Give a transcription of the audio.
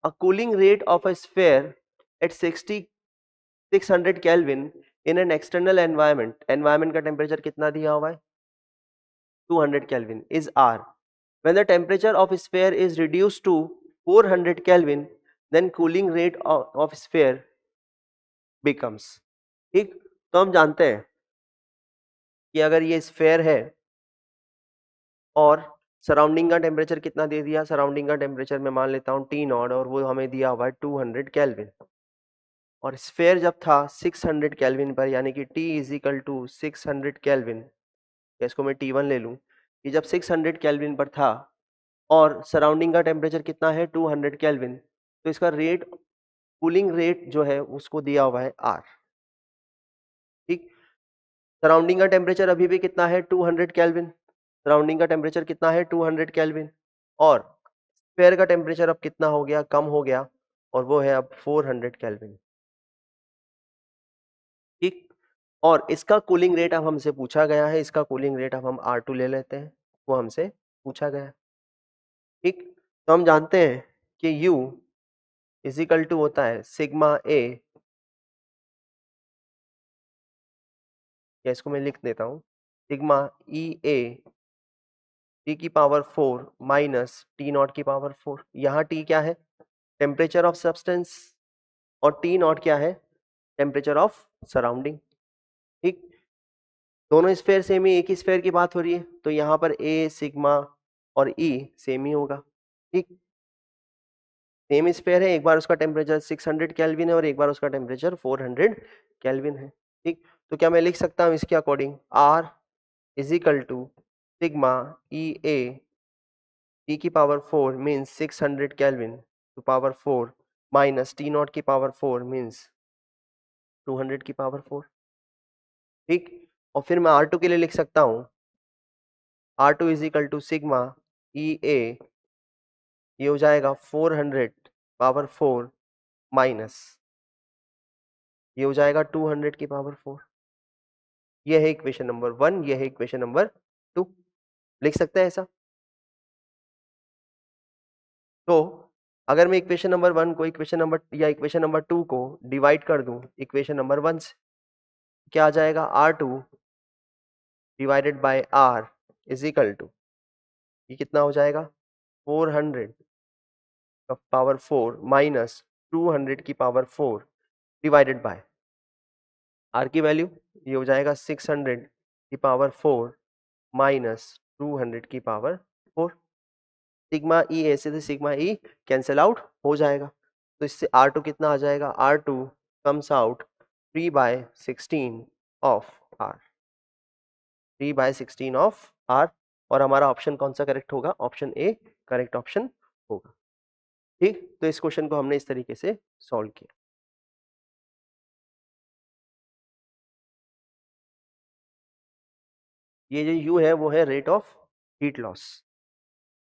a cooling rate of a sphere at 600 Kelvin in an external environment. Environment का temperature कितना दिया हुआ है? 200 Kelvin is R. When the temperature of a sphere is reduced to 400 Kelvin, then cooling rate of sphere becomes. ठीक, तो हम जानते हैं कि अगर ये स्फेयर है और सराउंडिंग का टेम्परेचर कितना दे दिया, सराउंडिंग का टेम्परेचर मैं मान लेता हूँ T नॉट और वो हमें दिया हुआ है 200 केल्विन, और स्फेयर जब था 600 केल्विन पर, यानी कि T is equal to 600 kelvin, इसको मैं T1 ले लूँ, कि जब 600 केल्विन पर था और सराउंडिंग का टेम्परेचर कितना है 200 केल्विन, तो इसका रेट, कूलिंग रेट जो है उसको दिया हुआ है R। ठीक, सराउंडिंग का टेम्परेचर अभी भी कितना है 200 केल्विन, सराउंडिंग का टेम्परेचर कितना है 200 केल्विन, और स्फेयर का टेम्परेचर अब कितना हो गया, कम हो गया, और वो है अब 400 केल्विन। ठीक, और इसका कूलिंग रेट अब हमसे पूछा गया है, इसका कूलिंग रेट अब हम R2 ले लेते हैं, वो हमसे पूछा गया है। ठीक, तो हम जानते हैं कि U इज इक्वल टू होता है सिग्मा ए, या इसको मैं लिख देता हूँ सिग्मा ई ए टी की पावर 4 माइनस टी नॉट की पावर 4। यहाँ टी क्या है, टेम्परेचर ऑफ सब्सटेंस, और टी नॉट क्या है, टेम्परेचर ऑफ सराउंडिंग। ठीक, दोनों स्फेयर सेम ही, एक ही स्फेयर की बात हो रही है, तो यहाँ पर ए सिग्मा और ई सेम ही होगा। ठीक, सेम स्फेयर है, एक बार उसका टेम्परेचर 600 केल्विन है और एक बार उसका टेम्परेचर 400 केल्विन है। ठीक, तो क्या मैं लिख सकता हूँ इसके according, R is equal to sigma E A T की power 4 means 600 kelvin to power 4 minus T not की पावर 4 मीन्स 200 की पावर 4। ठीक, और फिर मैं R2 के लिए लिख सकता हूँ R2 is equal to sigma E A, ये हो जाएगा 400 पावर 4 माइनस, ये हो जाएगा 200 की पावर 4। ये है इक्वेशन नंबर 1, ये है इक्वेशन नंबर 2। लिख सकते हैं ऐसा। तो अगर मैं इक्वेशन नंबर 1 को इक्वेशन नंबर या इक्वेशन नंबर 2 को डिवाइड कर दूं इक्वेशन नंबर 1 से, क्या आ जाएगा, R2 divided by R is equal to, ये कितना हो जाएगा, 400 का पावर 4 माइनस 200 की पावर 4 डिवाइडेड बाय R की वैल्यू, ये हो जाएगा 600 की पावर 4 माइनस 200 की पावर 4। सिग्मा ई ए से सिग्मा ई कैंसिल आउट हो जाएगा, तो इससे R2 कितना आ जाएगा, R2 comes out 3/16 of R, 3/16 of R, और हमारा ऑप्शन कौन सा करेक्ट होगा, ऑप्शन ए करेक्ट ऑप्शन होगा। ठीक, तो इस क्वेश्चन को हमने इस तरीके से सॉल्व किया। ये जो U है वो है रेट ऑफ हीट लॉस।